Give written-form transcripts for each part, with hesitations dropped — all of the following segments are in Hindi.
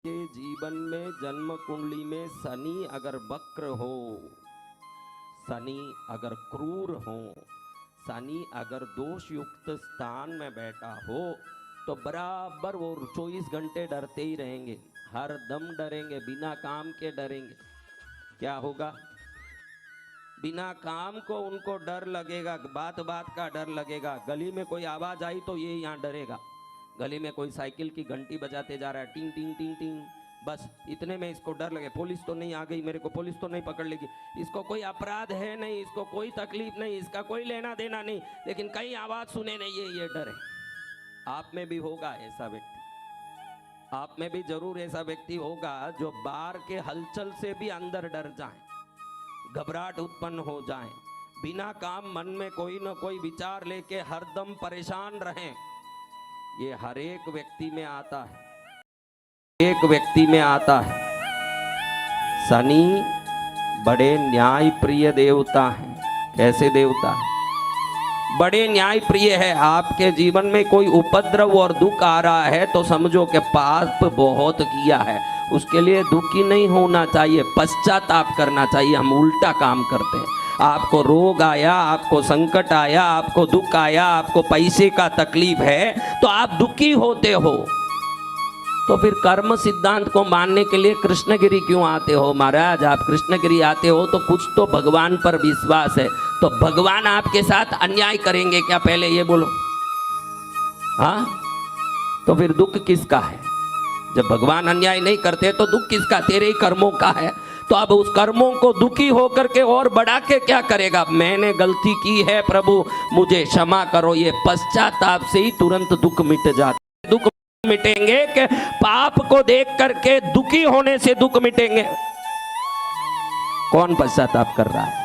के जीवन में जन्म कुंडली में शनि अगर वक्र हो, शनि अगर क्रूर हो, शनि अगर दोष युक्त स्थान में बैठा हो तो बराबर वो 24 घंटे डरते ही रहेंगे, हर दम डरेंगे, बिना काम के डरेंगे। क्या होगा? बिना काम को उनको डर लगेगा, बात बात का डर लगेगा। गली में कोई आवाज आई तो ये यहाँ डरेगा। गली में कोई साइकिल की घंटी बजाते जा रहा है, टिंग टिंग टिंग टिंग, बस इतने में इसको डर लगे, पुलिस तो नहीं आ गई मेरे को, पुलिस तो नहीं पकड़ लेगी, इसको कोई अपराध है नहीं, इसको कोई तकलीफ नहीं, इसका कोई लेना देना नहीं, लेकिन कहीं आवाज सुने नहीं, ये डर है। आप में भी होगा ऐसा व्यक्ति, आप में भी जरूर ऐसा व्यक्ति होगा जो बाहर के हलचल से भी अंदर डर जाए, घबराहट उत्पन्न हो जाए, बिना काम मन में कोई ना कोई विचार लेके हरदम परेशान रहें। ये हर एक व्यक्ति में आता है, एक व्यक्ति में आता है। शनि बड़े न्याय प्रिय देवता हैं। कैसे देवता? बड़े न्याय प्रिय है। आपके जीवन में कोई उपद्रव और दुख आ रहा है तो समझो कि पाप बहुत किया है, उसके लिए दुखी नहीं होना चाहिए, पश्चाताप करना चाहिए। हम उल्टा काम करते हैं। आपको रोग आया, आपको संकट आया, आपको दुख आया, आपको पैसे का तकलीफ है तो आप दुखी होते हो, तो फिर कर्म सिद्धांत को मानने के लिए कृष्णगिरी क्यों आते हो? महाराज आप कृष्णगिरी आते हो तो कुछ तो भगवान पर विश्वास है, तो भगवान आपके साथ अन्याय करेंगे क्या? पहले ये बोलो। हाँ, तो फिर दुख किसका है? जब भगवान अन्याय नहीं करते तो दुख किसका? तेरे ही कर्मों का है। तो अब उस कर्मों को दुखी होकर के और बढ़ा के क्या करेगा? मैंने गलती की है प्रभु मुझे क्षमा करो, ये पश्चाताप से ही तुरंत दुख मिट जाता। दुख मिटेंगे कि पाप को देख करके दुखी होने से दुख मिटेंगे? कौन पश्चाताप कर रहा है?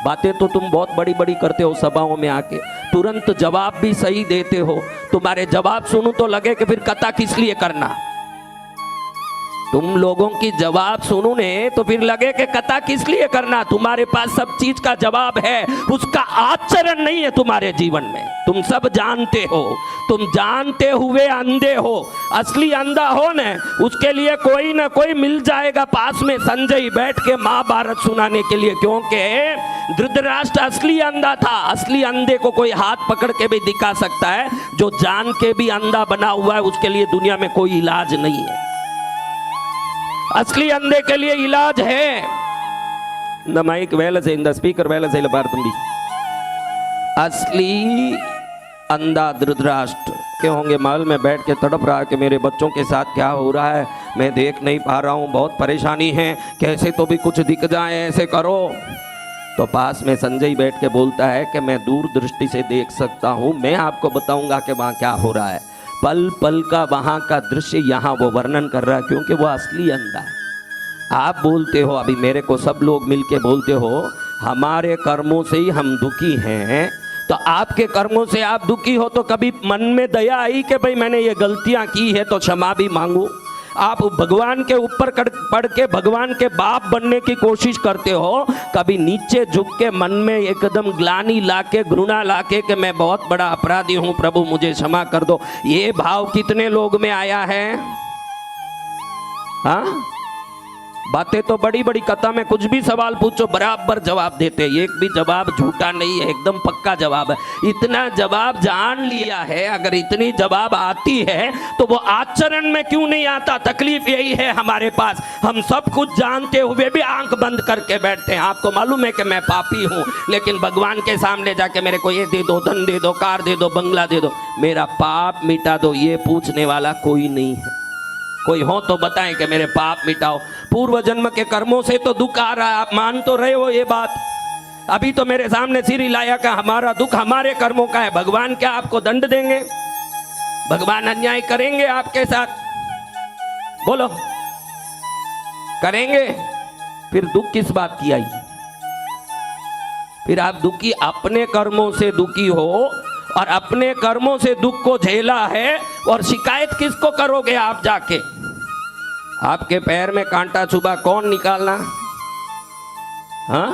बातें तो तुम बहुत बड़ी बड़ी करते हो सभाओं में आके, तुरंत जवाब भी सही देते हो। तुम्हारे जवाब सुनूं तो लगे कि फिर कथा किस लिए करना। तुम लोगों की जवाब सुनू ने तो फिर लगे कि कथा किस लिए करना। तुम्हारे पास सब चीज का जवाब है, उसका आचरण नहीं है तुम्हारे जीवन में। तुम सब जानते हो, तुम जानते हुए अंधे हो। असली अंधा हो न, उसके लिए कोई ना कोई मिल जाएगा पास में संजय बैठ के महाभारत सुनाने के लिए, क्योंकि धृतराष्ट्र असली अंधा था। असली अंधे को कोई हाथ पकड़ के भी दिखा सकता है, जो जान के भी अंधा बना हुआ है उसके लिए दुनिया में कोई इलाज नहीं है। असली अंधे के लिए इलाज है। द माइक वेल से इन द स्पीकर वेल से भारतंबी। असली अंधा धृतराष्ट्र के होंगे महल में बैठ के तड़प रहा है कि मेरे बच्चों के साथ क्या हो रहा है, मैं देख नहीं पा रहा हूँ, बहुत परेशानी है, कैसे तो भी कुछ दिख जाए, ऐसे करो। तो पास में संजय बैठ के बोलता है कि मैं दूर दृष्टि से देख सकता हूँ, मैं आपको बताऊंगा कि वहाँ क्या हो रहा है। पल पल का वहाँ का दृश्य यहाँ वो वर्णन कर रहा है, क्योंकि वो असली अंधा है। आप बोलते हो, अभी मेरे को सब लोग मिलके बोलते हो हमारे कर्मों से ही हम दुखी हैं, तो आपके कर्मों से आप दुखी हो तो कभी मन में दया आई कि भाई मैंने ये गलतियां की है तो क्षमा भी मांगू? आप भगवान के ऊपर पढ़ के भगवान के बाप बनने की कोशिश करते हो, कभी नीचे झुक के मन में एकदम ग्लानि लाके, घृणा लाके कि मैं बहुत बड़ा अपराधी हूं, प्रभु मुझे क्षमा कर दो, ये भाव कितने लोग में आया है? हाँ, बातें तो बड़ी बड़ी, कथा में कुछ भी सवाल पूछो बराबर जवाब देते, एक भी जवाब झूठा नहीं है, एकदम पक्का जवाब है। इतना जवाब जान लिया है, अगर इतनी जवाब आती है तो वो आचरण में क्यों नहीं आता? तकलीफ यही है हमारे पास, हम सब कुछ जानते हुए भी आंख बंद करके बैठते हैं। आपको मालूम है कि मैं पापी हूँ, लेकिन भगवान के सामने जाके मेरे को ये दे दो, धन दे दो, कार दे दो, बंगला दे दो, मेरा पाप मिटा दो, ये पूछने वाला कोई नहीं है। कोई हो तो बताएं कि मेरे पाप मिटाओ। पूर्व जन्म के कर्मों से तो दुख आ रहा है, आप मान तो रहे हो ये बात। अभी तो मेरे सामने सिर हिलाया का हमारा दुख हमारे कर्मों का है। भगवान क्या आपको दंड देंगे? भगवान अन्याय करेंगे आपके साथ? बोलो, करेंगे? फिर दुख किस बात की आई? फिर आप दुखी अपने कर्मों से दुखी हो, और अपने कर्मों से दुख को झेला है, और शिकायत किसको करोगे आप जाके? आपके पैर में कांटा चुभा कौन निकालना? हाँ,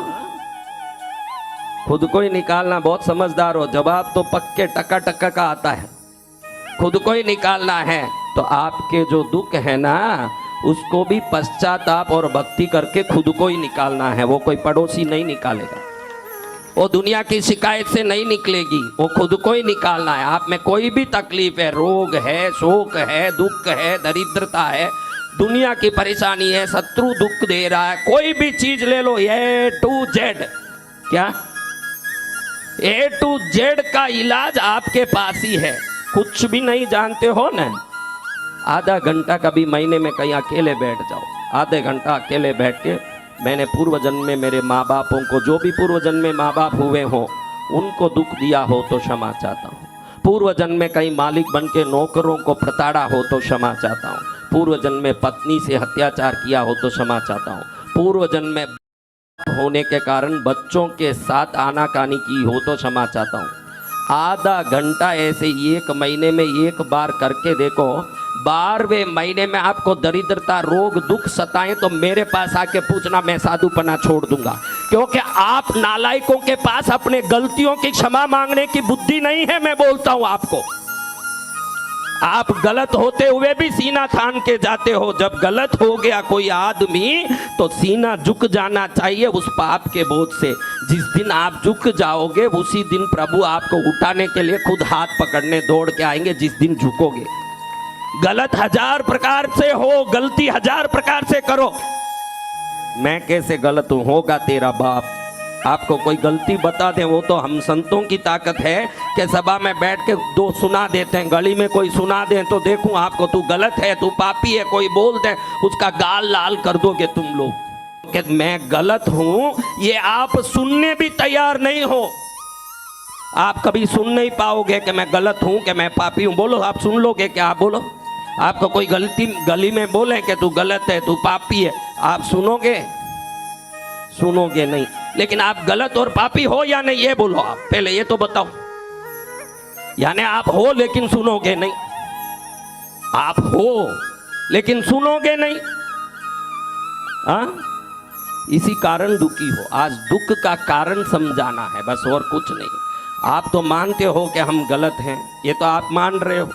खुद को ही निकालना। बहुत समझदार हो, जवाब तो पक्के टका टका का आता है, खुद को ही निकालना है। तो आपके जो दुख है ना, उसको भी पश्चाताप और भक्ति करके खुद को ही निकालना है। वो कोई पड़ोसी नहीं निकालेगा, वो दुनिया की शिकायत से नहीं निकलेगी, वो खुद को ही निकालना है। आप में कोई भी तकलीफ है, रोग है, शोक है, दुख है, दरिद्रता है, दुनिया की परेशानी है, शत्रु दुख दे रहा है, कोई भी चीज ले लो, ए टू जेड, क्या ए टू जेड का इलाज आपके पास ही है। कुछ भी नहीं जानते हो ना, आधा घंटा कभी महीने में कहीं अकेले बैठ जाओ, आधे घंटा अकेले बैठ के मैंने पूर्व जन्म में मेरे माँ बापों को, जो भी पूर्व जन्म में माँ बाप हुए हो, उनको दुख दिया हो तो क्षमा चाहता हूँ। पूर्व जन्म में कहीं मालिक बन के नौकरों को प्रताड़ा हो तो क्षमा चाहता हूँ। पूर्व जन्म में पत्नी से अत्याचार किया हो तो क्षमा चाहता हूँ। पूर्व जन्म में होने के कारण बच्चों के साथ आनाकानी की हो तो क्षमा चाहता हूँ। आधा घंटा ऐसे एक महीने में एक बार करके देखो, 12वें महीने में आपको दरिद्रता, रोग, दुख सताएं तो मेरे पास आके पूछना, मैं साधुपना छोड़ दूंगा। क्योंकि आप नालायकों के पास अपने गलतियों की क्षमा मांगने की बुद्धि नहीं है। मैं बोलता हूं आपको, आप गलत होते हुए भी सीना थान के जाते हो। जब गलत हो गया कोई आदमी तो सीना झुक जाना चाहिए उस पाप के बोझ से। जिस दिन आप झुक जाओगे उसी दिन प्रभु आपको उठाने के लिए खुद हाथ पकड़ने दौड़ के आएंगे। जिस दिन झुकोगे, गलत 1000 प्रकार से हो, गलती 1000 प्रकार से करो। मैं कैसे गलत हूं, होगा तेरा बाप। आपको कोई गलती बता दे, वो तो हम संतों की ताकत है कि सभा में बैठ के 2 सुना देते हैं। गली में कोई सुना दे तो देखूं आपको, तू गलत है, तू पापी है, कोई बोल दे, उसका गाल लाल कर दोगे तुम लोग कि मैं गलत हूं। ये आप सुनने भी तैयार नहीं हो। आप कभी सुन नहीं पाओगे कि मैं गलत हूं, कि मैं पापी हूं। बोलो, आप सुन लोगे क्या? आप बोलो, आपको कोई गली में बोले कि तू गलत है, तू पापी है, आप सुनोगे? सुनोगे नहीं। लेकिन आप गलत और पापी हो या नहीं, ये बोलो। आप पहले ये तो बताओ। यानी आप हो लेकिन सुनोगे नहीं, आप हो लेकिन सुनोगे नहीं। इसी कारण दुखी हो। आज दुख का कारण समझाना है बस, और कुछ नहीं। आप तो मानते हो कि हम गलत हैं, ये तो आप मान रहे हो।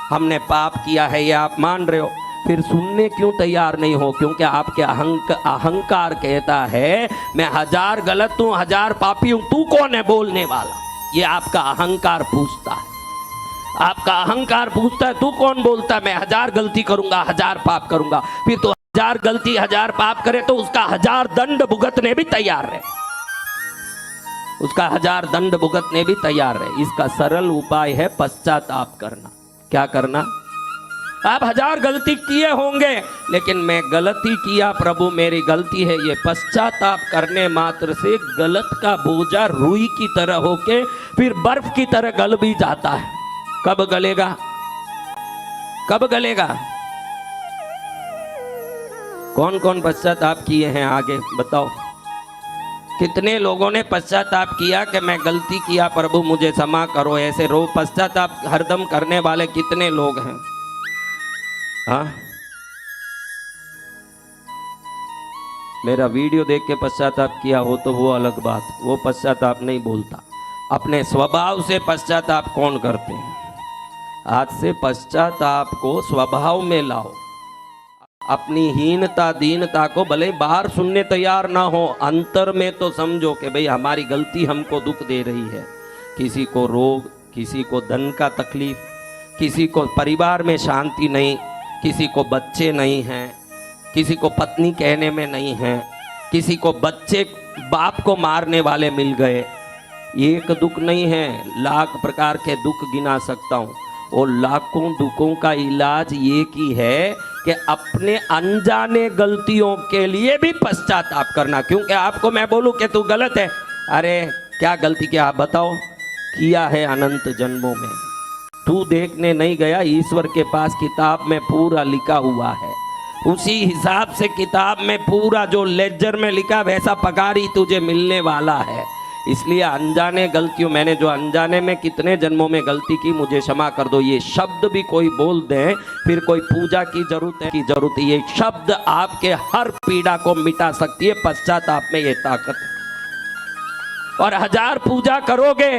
हमने पाप किया है, ये आप मान रहे हो। फिर सुनने क्यों तैयार नहीं हो? क्योंकि आपके अहंकार कहता है मैं 1000 गलत हूं, 1000 पापी हूं, तू कौन है बोलने वाला? ये आपका अहंकार पूछता है। आपका अहंकार पूछता है, तू कौन बोलता है मैं 1000 गलती करूंगा, 1000 पाप करूंगा? फिर तो 1000 गलती 1000 पाप करे तो उसका 1000 दंड भुगतने भी तैयार है। उसका 1000 दंड भुगतने भी तैयार है। इसका सरल उपाय है पश्चाताप करना। क्या करना? आप 1000 गलती किए होंगे, लेकिन मैं गलती किया प्रभु, मेरी गलती है, ये पश्चाताप करने मात्र से गलत का बोझा रुई की तरह होके फिर बर्फ की तरह गल भी जाता है। कब गलेगा? कब गलेगा? कौन कौन पश्चाताप किए हैं आगे बताओ। कितने लोगों ने पश्चाताप किया कि मैं गलती किया प्रभु मुझे क्षमा करो? ऐसे रो पश्चाताप हरदम करने वाले कितने लोग हैं? हाँ, मेरा वीडियो देख के पश्चाताप किया हो तो वो अलग बात, वो पश्चाताप नहीं बोलता। अपने स्वभाव से पश्चाताप कौन करते हैं? आज से पश्चाताप को स्वभाव में लाओ। अपनी हीनता दीनता को भले बाहर सुनने तैयार ना हो, अंतर में तो समझो कि भाई हमारी गलती हमको दुख दे रही है। किसी को रोग, किसी को धन का तकलीफ, किसी को परिवार में शांति नहीं, किसी को बच्चे नहीं हैं, किसी को पत्नी कहने में नहीं है, किसी को बच्चे बाप को मारने वाले मिल गए। एक दुख नहीं है, लाख प्रकार के दुख गिना सकता हूँ। और लाखों दुखों का इलाज एक ही है कि अपने अनजाने गलतियों के लिए भी पश्चाताप करना। क्योंकि आपको मैं बोलूं कि तू गलत है, अरे क्या गलती किया आप बताओ? किया है अनंत जन्मों में। तू देखने नहीं गया, ईश्वर के पास किताब में पूरा लिखा हुआ है। उसी हिसाब से किताब में पूरा जो लेजर में लिखा वैसा पगार ही तुझे मिलने वाला है। इसलिए अनजाने गलतियों, मैंने जो अनजाने में कितने जन्मों में गलती की मुझे क्षमा कर दो, ये शब्द भी कोई बोल दे फिर कोई पूजा की जरूरत है। ये शब्द आपके हर पीड़ा को मिटा सकती है। पश्चाताप में ये ताकत है। और 1000 पूजा करोगे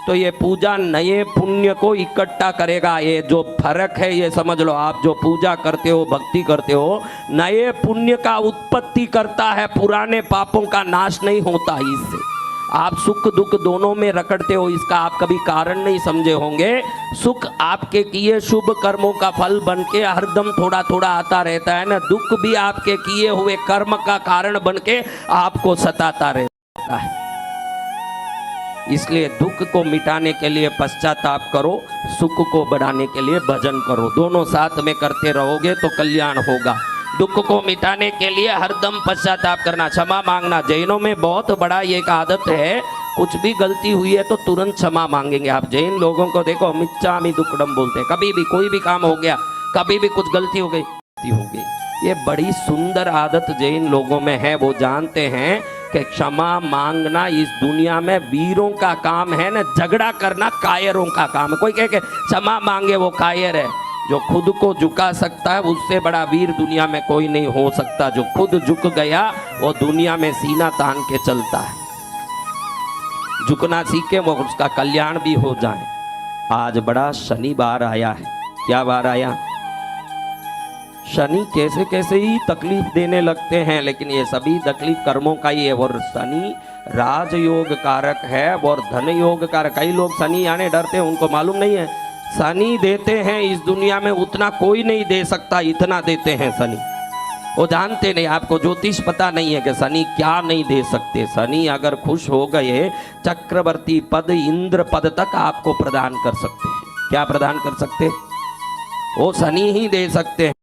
तो ये पूजा नए पुण्य को इकट्ठा करेगा। ये जो फर्क है ये समझ लो। आप जो पूजा करते हो, भक्ति करते हो, नए पुण्य का उत्पत्ति करता है, पुराने पापों का नाश नहीं होता इससे। आप सुख दुख दोनों में रगड़ते हो, इसका आप कभी कारण नहीं समझे होंगे। सुख आपके किए शुभ कर्मों का फल बन के हरदम थोड़ा थोड़ा आता रहता है ना, दुख भी आपके किए हुए कर्म का कारण बन के आपको सताता रहता है। इसलिए दुख को मिटाने के लिए पश्चाताप करो, सुख को बढ़ाने के लिए भजन करो। दोनों साथ में करते रहोगे तो कल्याण होगा। दुख को मिटाने के लिए हरदम पश्चाताप करना, क्षमा मांगना। जैनों में बहुत बड़ा ये एक आदत है, कुछ भी गलती हुई है तो तुरंत क्षमा मांगेंगे। आप जैन लोगों को देखो, मिच्चामी दुक्कडम बोलते हैं। कभी भी कोई भी काम हो गया, कभी भी कुछ गलती हो गई, ये बड़ी सुंदर आदत जैन लोगों में है। वो जानते हैं कि क्षमा मांगना इस दुनिया में वीरों का काम है ना, झगड़ा करना कायरों का काम है। कोई कहे कि क्षमा मांगे वो कायर है। जो खुद को झुका सकता है उससे बड़ा वीर दुनिया में कोई नहीं हो सकता। जो खुद झुक गया वो दुनिया में सीना तान के चलता है। झुकना सीखे वो, उसका कल्याण भी हो जाए। आज बड़ा शनिवार आया है। क्या बार आया? शनि कैसे कैसे ही तकलीफ देने लगते हैं, लेकिन ये सभी तकलीफ कर्मों का ही है। और शनि राजयोग कारक है और धन योग कारक। कई लोग शनि आने डरते हैं, उनको मालूम नहीं है शनि देते हैं इस दुनिया में उतना कोई नहीं दे सकता, इतना देते हैं शनि। वो जानते नहीं, आपको ज्योतिष पता नहीं है कि शनि क्या नहीं दे सकते। शनि अगर खुश हो गए, चक्रवर्ती पद, इंद्र पद तक आपको प्रदान कर सकते हैं। क्या प्रदान कर सकते? वो शनि ही दे सकते हैं।